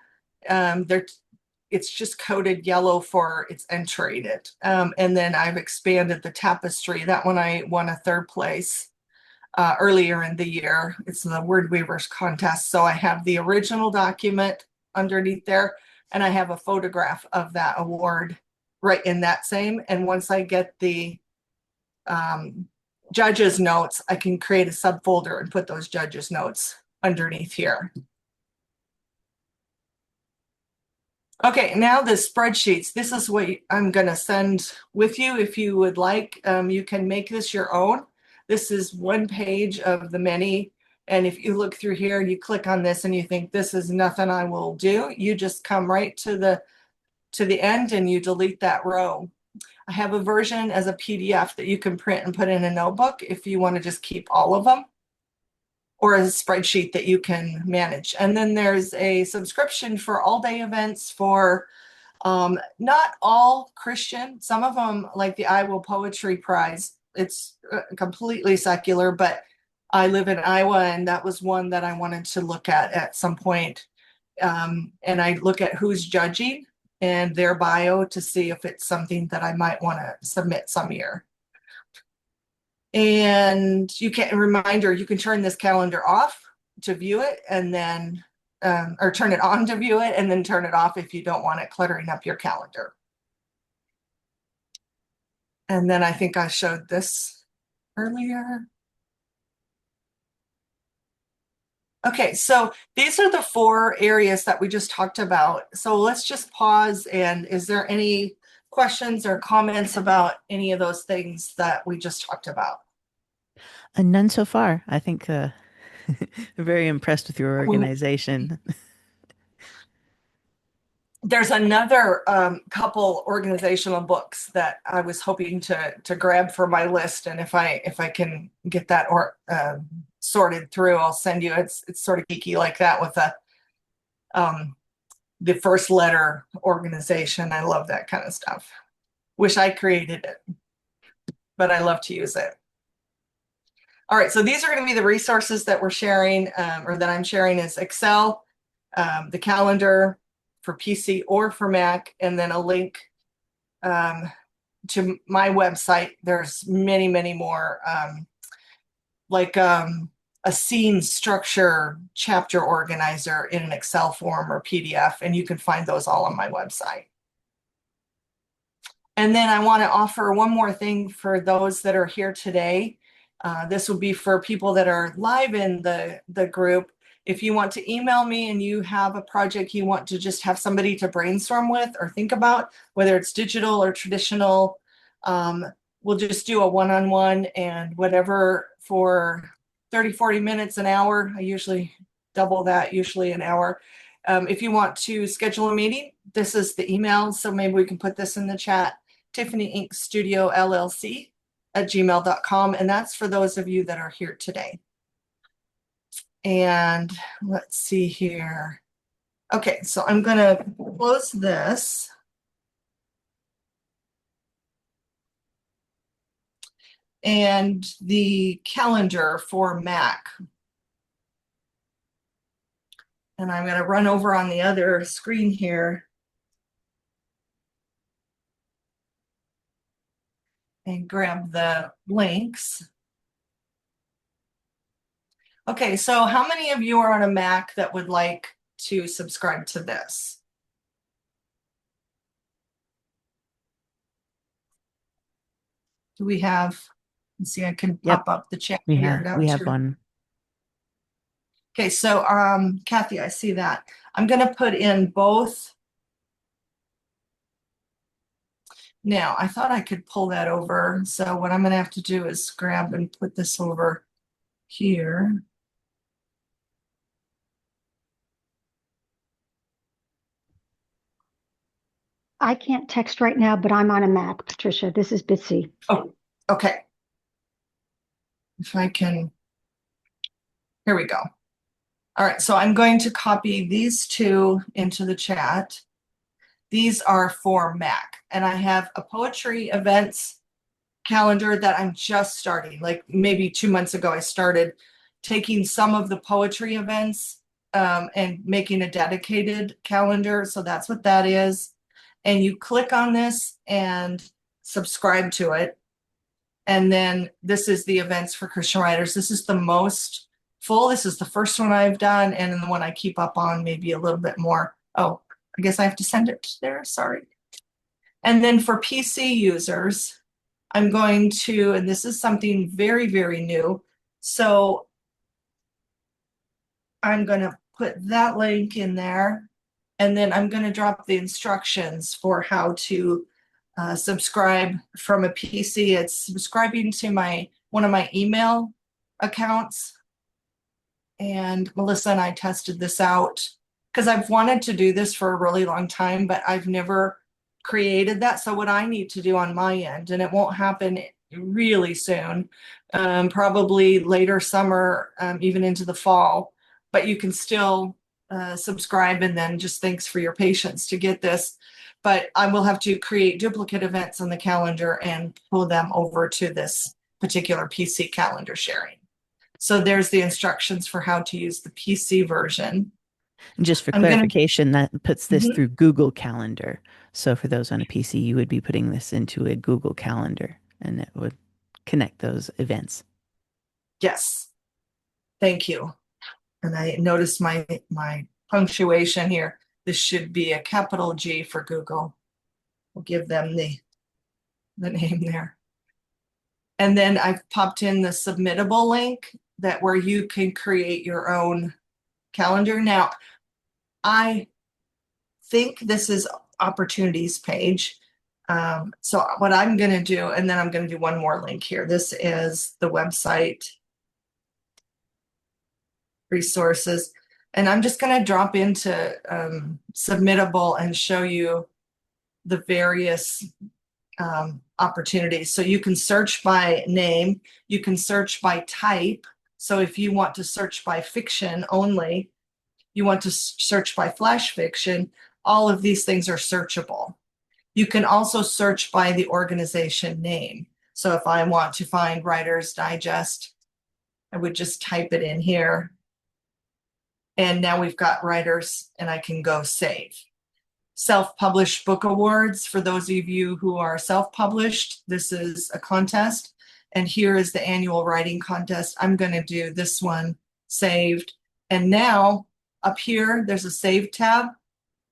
It's just coded yellow for it's entering it. And then I've expanded the tapestry. That one I won a 3rd place earlier in the year. It's the Word Weavers contest. So I have the original document underneath there, and I have a photograph of that award right in that same. And once I get the judges' notes, I can create a subfolder and put those judges' notes underneath here. Okay, now the spreadsheets. This is what I'm going to send with you if you would like. You can make this your own. This is one page of the many. And if you look through here and you click on this and you think this is nothing I will do, you just come right to the end and you delete that row. I have a version as a PDF that you can print and put in a notebook if you want to just keep all of them, or a spreadsheet that you can manage. And then there's a subscription for all-day events for not all Christian. Some of them, like the Iowa Poetry Prize, it's completely secular, but I live in Iowa, and that was one that I wanted to look at some point. And I look at who's judging and their bio to see if it's something that I might want to submit some year. And you can turn this calendar off to view it, and then or turn it on to view it, and then turn it off if you don't want it cluttering up your calendar. And then I think I showed this earlier. Okay, so these are the four areas that we just talked about. So let's just pause. And is there any questions or comments about any of those things that we just talked about? None so far. I think very impressed with your We, organization. there's another couple organizational books that I was hoping to grab for my list, and if I can get that or sorted through, I'll send you. It's sort of geeky like that with um, the first letter organization. I love that kind of stuff. Wish I created it, but I love to use it. All right, so these are going to be the resources that we're sharing, or that I'm sharing is Excel, the calendar for PC or for Mac, and then a link to my website. There's many, many more, like a scene structure chapter organizer in an Excel form or PDF, and you can find those all on my website. And then I want to offer one more thing for those that are here today. This will be for people that are live in the group. If you want to email me and you have a project you want to just have somebody to brainstorm with or think about, whether it's digital or traditional, we'll just do a one-on-one and whatever for 30, 40 minutes, an hour. I usually double that, usually an hour. If you want to schedule a meeting, this is the email. So maybe we can put this in the chat. Tiffany Inc. Studio LLC at gmail.com. And that's for those of you that are here today. And let's see here. Okay, so I'm going to close this. And the calendar for Mac. And I'm going to run over on the other screen here and grab the links. Okay, so how many of you are on a Mac that would like to subscribe to this? Do we have, let's see, I can Yep, pop up the chat we here have down we have to. one. Okay, so Kathy, I see that. I'm going to put in both. Now, I thought I could pull that over. So what I'm going to have to do is grab and put this over here. I can't text right now, but I'm on a Mac, Patricia. This is Bitsy. Oh, okay. If I can, here we go. All right, so I'm going to copy these two into the chat. These are for Mac, and I have a poetry events calendar that I'm just starting. Like maybe 2 months ago, I started taking some of the poetry events and making a dedicated calendar. So that's what that is. And you click on this and subscribe to it. And then this is the events for Christian writers. This is the most full. This is the first one I've done. And then the one I keep up on, maybe a little bit more. Oh, I guess I have to send it there. Sorry. And then for PC users, I'm going to, and this is something very, very new. So I'm going to put that link in there. And then I'm going to drop the instructions for how to subscribe from a PC. It's subscribing to one of my email accounts. And Melissa and I tested this out because I've wanted to do this for a really long time, but I've never created that. So what I need to do on my end, and it won't happen really soon, probably later summer, even into the fall, but you can still subscribe, and then just thanks for your patience to get this. But I will have to create duplicate events on the calendar and pull them over to this particular PC calendar sharing. So there's the instructions for how to use the PC version. And just for I'm going clarification, that puts this to, through Google Calendar. So for those on a PC, you would be putting this into a Google Calendar, and it would connect those events. yes, thank you. And I noticed my punctuation here. This should be a capital G for Google. We'll give them the name there. And then I've popped in the submittable link where you can create your own calendar. Now, I think this is opportunities page. So what I'm going to do, and then I'm going to do one more link here. This is the website resources. And I'm just going to drop into Submittable and show you the various opportunities. So you can search by name, you can search by type. So if you want to search by fiction only, you want to search by flash fiction, all of these things are searchable. You can also search by the organization name. So if I want to find Writer's Digest, I would just type it in here. And now we've got writers, and I can go save. Self-published book awards. For those of you who are self-published, this is a contest. And here is the annual writing contest. I'm going to do this one, saved. And now up here, there's a save tab.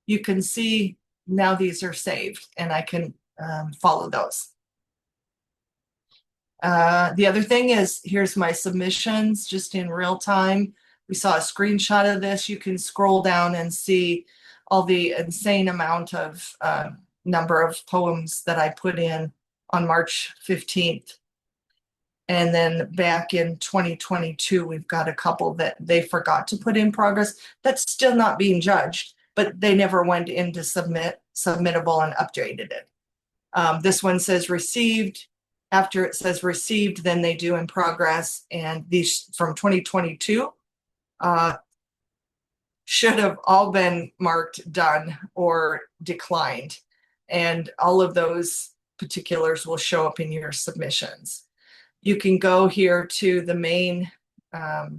You can see now these are saved, and I can follow those. The other thing is, here's my submissions just in real time. We saw a screenshot of this. You can scroll down and see all the insane amount of number of poems that I put in on March 15th. And then back in 2022, we've got a couple that they forgot to put in progress. That's still not being judged, but they never went into submittable and updated it. This one says received. After it says received, then they do in progress. And these from 2022 should have all been marked done or declined. And all of those particulars will show up in your submissions. You can go here to the main, I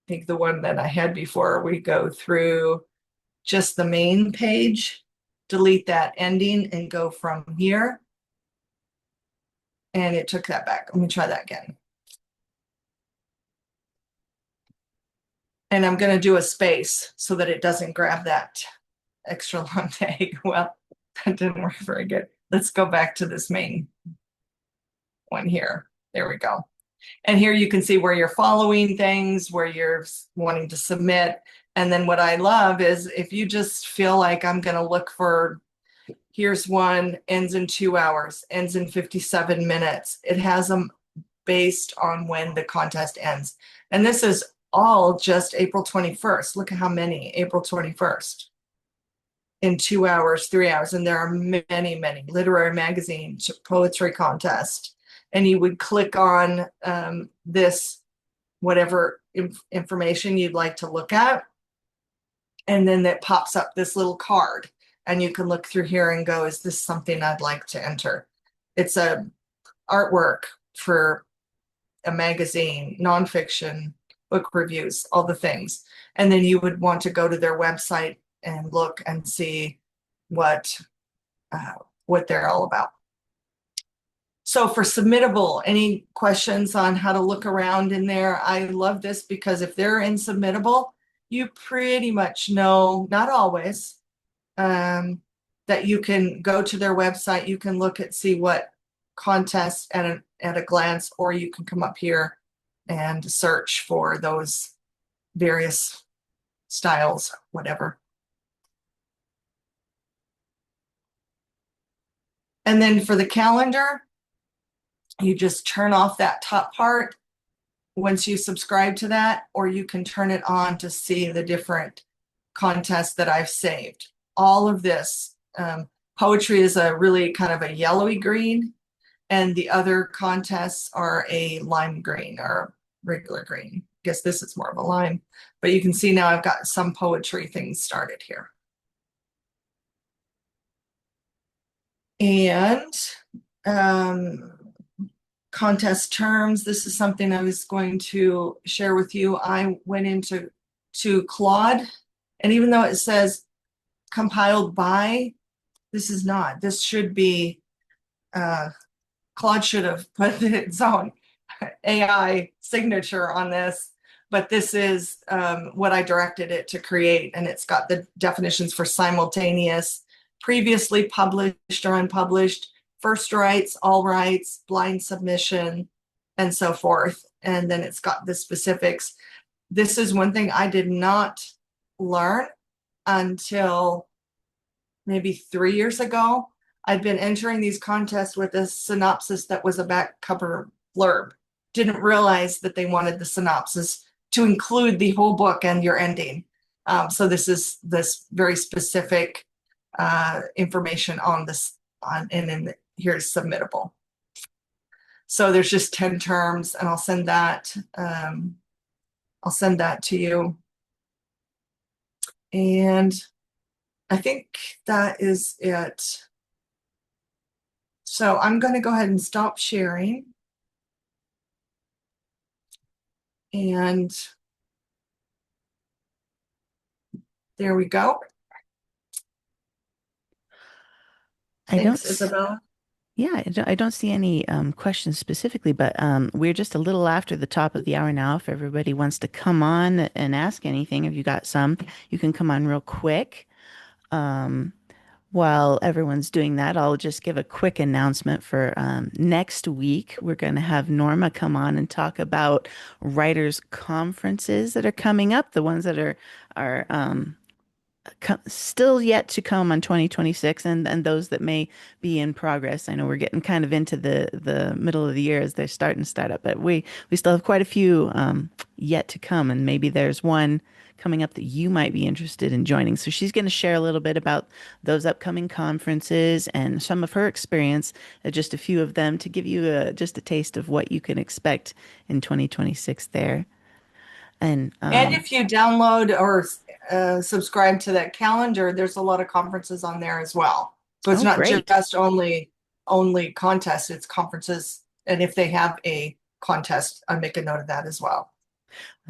think the one that I had before, we go through just the main page, delete that ending and go from here. And it took that back. Let me try that again. And I'm going to do a space so that it doesn't grab that extra long tag. Well, that didn't work very good. Let's go back to this main one here. There we go. And here you can see where you're following things, where you're wanting to submit. And then what I love is if you just feel like I'm going to look for, here's one, ends in 2 hours, ends in 57 minutes. It has them based on when the contest ends. And this is all just April 21st. Look at how many, April 21st. In 2 hours, 3 hours. And there are many, many literary magazines, poetry contest. And you would click on this, whatever information you'd like to look at. And then it pops up this little card. And you can look through here and go, is this something I'd like to enter? It's a artwork for a magazine, nonfiction, book reviews, all the things. And then you would want to go to their website and look and see what they're all about. So for submittable, any questions on how to look around in there? I love this because if they're in submittable, you pretty much know, not always, that you can go to their website, you can look at, see what contests at a glance, or you can come up here and search for those various styles, whatever. And then for the calendar, you just turn off that top part once you subscribe to that, or you can turn it on to see the different contests that I've saved. All of this, poetry is a really kind of a yellowy green, and the other contests are a lime green or regular green. I guess this is more of a lime, but you can see now I've got some poetry things started here. And contest terms, this is something I was going to share with you. I went into Claude, and even though it says compiled by, this is not. This should be, Claude should have put its own AI signature on this, but this is what I directed it to create, and it's got the definitions for simultaneous, previously published or unpublished, first rights, all rights, blind submission, and so forth. and then it's got the specifics. This is one thing I did not learn until maybe 3 years ago. I'd been entering these contests with a synopsis that was a back cover blurb. Didn't realize that they wanted the synopsis to include the whole book and your ending. So this is this very specific information on this, and here's submittable. So there's just 10 terms, and I'll send that. I'll send that to you. And I think that is it. So I'm going to go ahead and stop sharing. And there we go. Thanks, Isabella. Yeah, I don't see any questions specifically, but we're just a little after the top of the hour now. If everybody wants to come on and ask anything, if you got some, you can come on real quick. While everyone's doing that, I'll just give a quick announcement for next week. We're going to have Norma come on and talk about writers' conferences that are coming up, the ones that are still yet to come on 2026, and those that may be in progress. I know we're getting kind of into the middle of the year as they're starting to start up, but we still have quite a few yet to come, and maybe there's one coming up that you might be interested in joining. So she's going to share a little bit about those upcoming conferences and some of her experience, just a few of them, to give you just a taste of what you can expect in 2026 there. And if you download or subscribe to that calendar, there's a lot of conferences on there as well. So it's not great. just only contests, it's conferences. And if they have a contest, I make a note of that as well.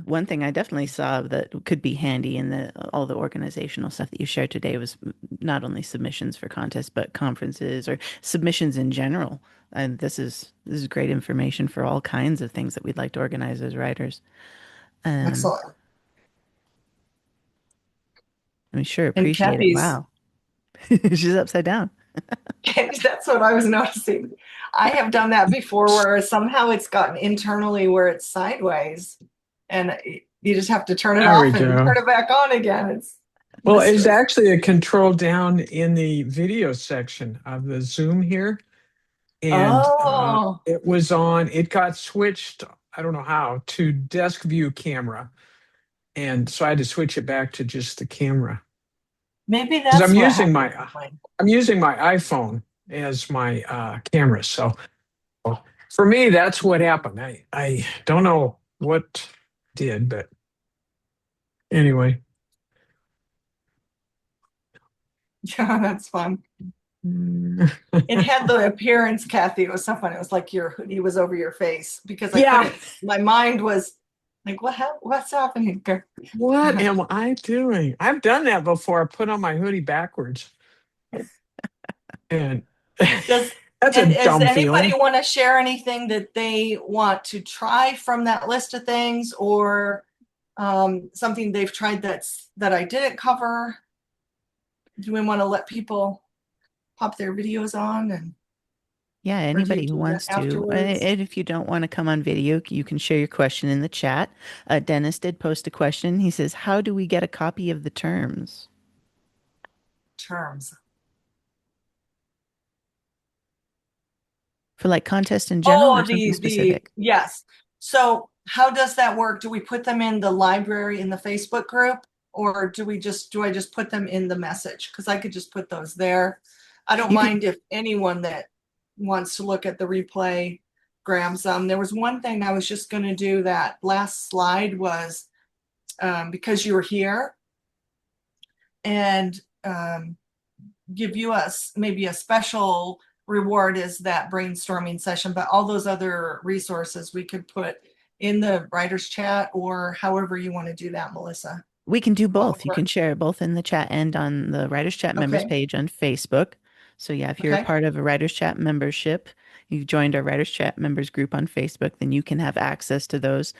One thing I definitely saw that could be handy in all the organizational stuff that you shared today was not only submissions for contests, but conferences or submissions in general. And this is great information for all kinds of things that we'd like to organize as writers. Excellent. I sure And appreciate it. Kathy's, Wow. She's upside down. that's what I was noticing. I have done that before where somehow it's gotten internally where it's sideways, and you just have to turn it off and turn it back on again. It's actually a control down in the video section of the Zoom here. And it was on, it got switched, I don't know how, to desk view camera. And so I had to switch it back to just the camera. Maybe that's I'm using my iPhone as my camera. So for me, that's what happened. I don't know what did, but anyway. Yeah, that's fun. It had the appearance, Kathy. It was so fun. It was like your hoodie was over your face because my mind was like, what's happening here? What am I doing? I've done that before. I put on my hoodie backwards. And that's a dumb does anybody feeling. want to share anything that they want to try from that list of things, or something they've tried that I didn't cover? Do we want to let people pop their videos on? And yeah, anybody who wants to. And if you don't want to come on video, you can share your question in the chat. Dennis did post a question. He says, how do we get a copy of the terms? Terms. For like contest in general or something these specific? Yes. So how does that work? Do we put them in the library in the Facebook group, or do I just put them in the message? Because I could just put those there. I don't mind if anyone that wants to look at the replay grabs them. There was one thing I was just going to do. That last slide was because you were here, and give you maybe a special reward is that brainstorming session, but all those other resources we could put in the writer's chat, or however you want to do that, Melissa. We can do both. You can share it both in the chat and on the writer's chat members page on Facebook. So yeah, if you're a part of a writer's chat membership, you've joined our writer's chat members group on Facebook, then you can have access to those.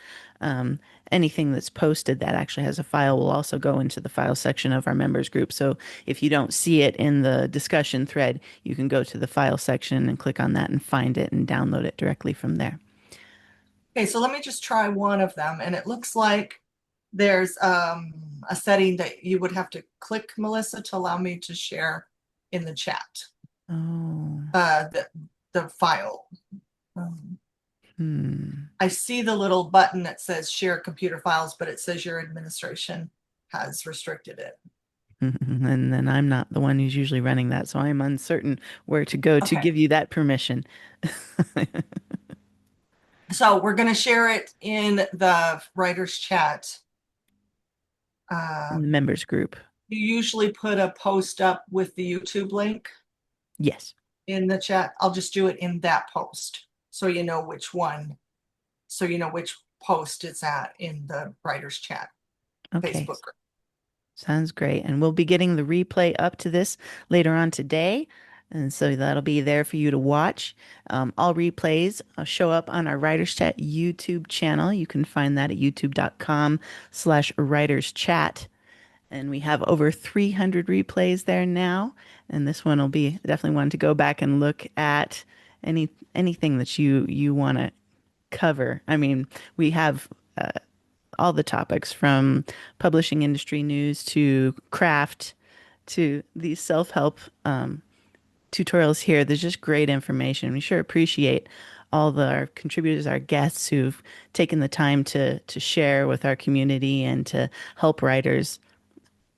Anything that's posted that actually has a file will also go into the file section of our members group. So if you don't see it in the discussion thread, you can go to the file section and click on that and find it and download it directly from there. Okay, so let me just try one of them. And it looks like there's a setting that you would have to click, Melissa, to allow me to share in the chat Oh. the file. Um, Hmm. I see the little button that says share computer files, but it says your administration has restricted it. And then I'm not the one who's usually running that, so I'm uncertain where to go to Okay, give you that permission. so we're going to share it in the writer's chat. In the members group. You usually put a post up with the YouTube link Yes. in the chat. I'll just do it in that post so you know which one, so you know which post it's at in the writer's chat Okay. Facebook group. Sounds great. And we'll be getting the replay up to this later on today. And so that'll be there for you to watch. All replays show up on our Writers Chat YouTube channel. You can find that at youtube.com/writers chat. And we have over 300 replays there now. And this one will be definitely one to go back and look at anything that you want to cover. I mean, we have all the topics from publishing industry news to craft to these self-help tutorials here. There's just great information. We sure appreciate all our contributors, our guests who've taken the time to share with our community and to help writers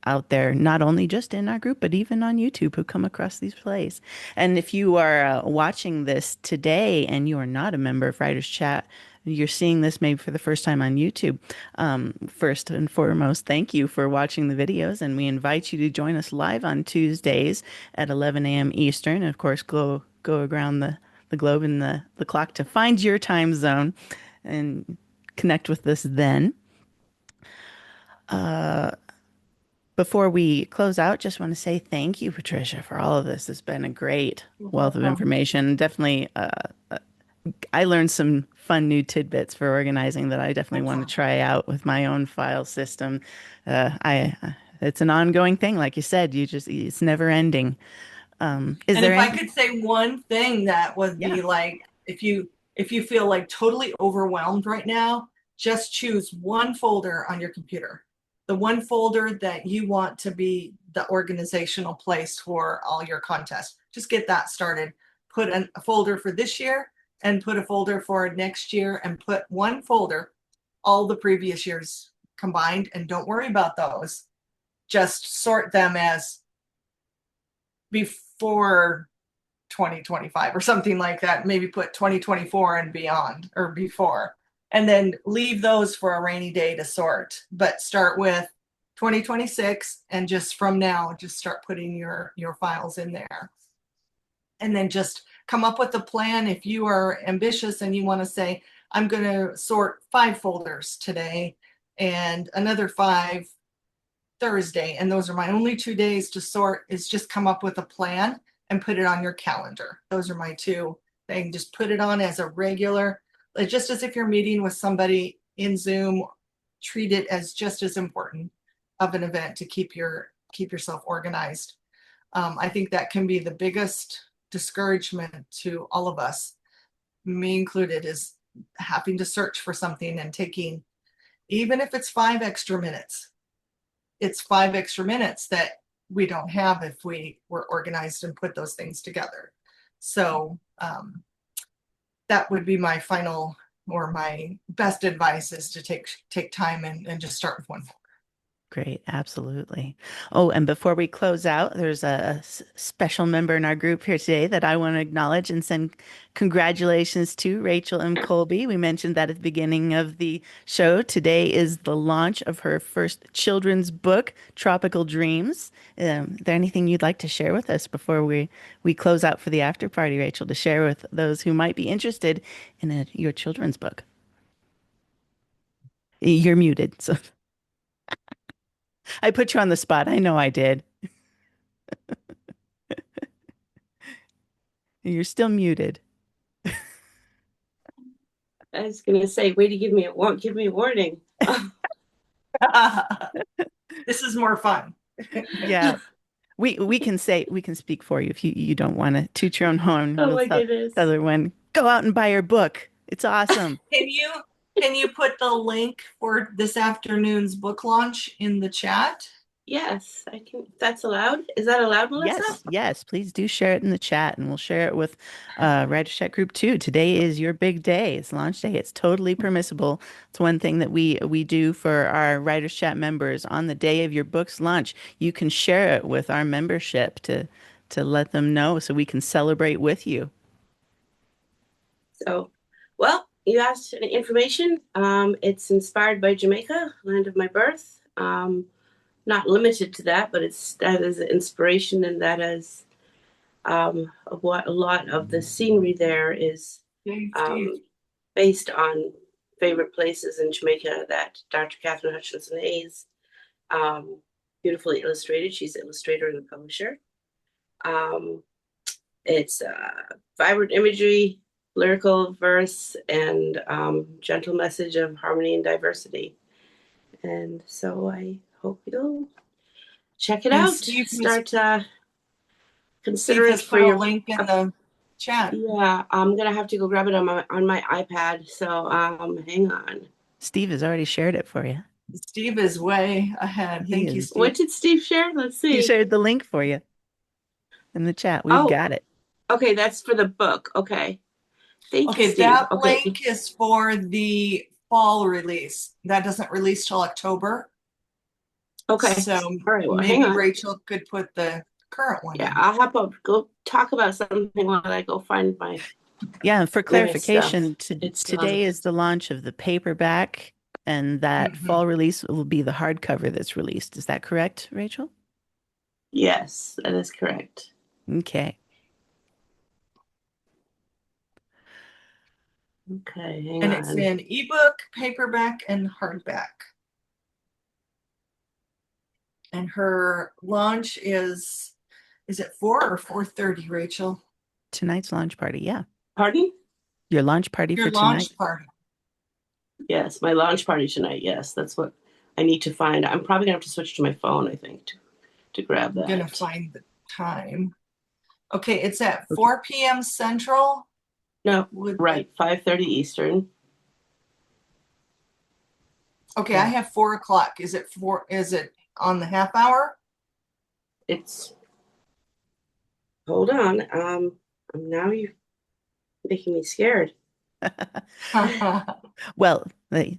out there, not only just in our group, but even on YouTube who come across these plays. And if you are watching this today and you are not a member of Writers Chat, you're seeing this maybe for the first time on YouTube. First and foremost, thank you for watching the videos. And we invite you to join us live on Tuesdays at 11 a.m. Eastern. And of course, go around the globe and the clock to find your time zone and connect with us then. Before we close out, just want to say thank you, Patricia, for all of this. It's been a great You're wealth of welcome. information. Definitely, I learned some fun new tidbits for organizing that I definitely want to Excellent. try out with my own file system. It's an ongoing thing, like you said. It's never ending. Is And there if I any? could say one thing that would Yeah. be like, if you feel like totally overwhelmed right now, just choose one folder on your computer. The one folder that you want to be the organizational place for all your contests. Just get that started. Put a folder for this year and put a folder for next year and put one folder, all the previous years combined, and don't worry about those. Just sort them as before 2025 or something like that. Maybe put 2024 and beyond or before, and then leave those for a rainy day to sort. But start with 2026 and just from now, just start putting your files in there. And then just come up with a plan. If you are ambitious and you want to say, I'm going to sort 5 folders today and another 5 Thursday, and those are my only 2 days to sort, is just come up with a plan and put it on your calendar. Those are my 2 things. Just put it on as a regular, just as if you're meeting with somebody in Zoom. Treat it as just as important of an event to keep yourself organized. I think that can be the biggest discouragement to all of us, me included, is having to search for something and taking, even if it's 5 extra minutes, it's 5 extra minutes that we don't have if we were organized and put those things together. So that would be my final or my best advice, is to take time and just start with one. Great, absolutely. Oh, and before we close out, there's a special member in our group here today that I want to acknowledge and send congratulations to, Rachel M. Colby. We mentioned that at the beginning of the show. Today is the launch of her first children's book, Tropical Dreams. Is there anything you'd like to share with us before we close out for the after party, Rachel, to share with those who might be interested in your children's book? You're muted, so I put you on the spot. I know I did. You're still muted. I was going to say, way to give me a warning. This is more fun. Yeah. We can speak for you if you don't want to toot your own horn. Oh We'll my tell goodness. the other one, go out and buy your book. It's awesome. Can you can you put the link for this afternoon's book launch in the chat? Yes, I can. That's allowed. Is that allowed, Melissa? Yes, yes. Please do share it in the chat, and we'll share it with Writers Chat Group too. Today is your big day. It's launch day. It's totally permissible. It's one thing that we do for our Writers Chat members on the day of your book's launch. You can share it with our membership to let them know so we can celebrate with you. So, well, you asked for information. It's inspired by Jamaica, land of my birth. Not limited to that, but that is inspiration, and that is what a lot of the scenery there is based on favorite places in Jamaica that Dr. Catherine Hutchinson Hayes beautifully illustrated. She's an illustrator and a publisher. It's vibrant imagery, lyrical verse, and gentle message of harmony and diversity. And so I hope you'll check it And out. Start consider Steve it has for put a your link in the chat. Yeah, I'm gonna have to go grab it on my iPad. So hang on. Steve has already shared it for you. Steve is way ahead. He Thank you, is. Steve. What did Steve share? Let's He see. shared the link for you in the chat. We've Oh, got it. okay, that's for the book. Okay. Thank you, Okay, Steve. that Okay. link is for the fall release. That doesn't release till October. Okay. So All right, well, hang maybe on. Rachel could put the current one Yeah, in. I'll have to go talk about something while I go find my Yeah, for clarification, It's today is the launch of the paperback, and that fall release will be the hardcover that's released. Is that correct, Rachel? Yes, that is correct. Okay. Okay, hang And on. it's in ebook, paperback, and hardback. And her launch is it 4 or 4:30, Rachel? Tonight's launch party. Yeah. Pardon? Your launch party Your for tonight. launch party. Yes, my launch party tonight. Yes, that's what I need to find. I'm probably gonna have to switch to my phone, I think, to grab that. I'm gonna find the time. Okay, it's at 4 p.m. Central. No, right, 5:30 Eastern. Okay, I have 4 o'clock. Is it on the half hour? It's hold on. Now you're making me scared. Well,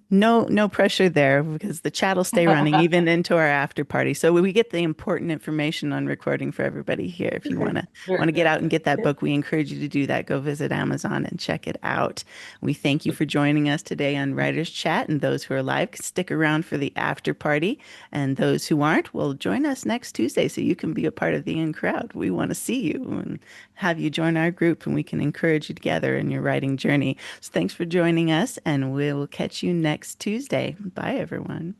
no pressure there because the chat will stay running even into our after party. So we get the important information on recording for everybody here. If you want to get out and get that book, we encourage you to do that. Go visit Amazon and check it out. We thank you for joining us today on Writers Chat, and those who are live, stick around for the after party, and those who aren't will join us next Tuesday so you can be a part of the in crowd. We want to see you and have you join our group, and we can encourage you together in your writing journey. So thanks for joining us, and we'll catch you next Tuesday. Bye, everyone.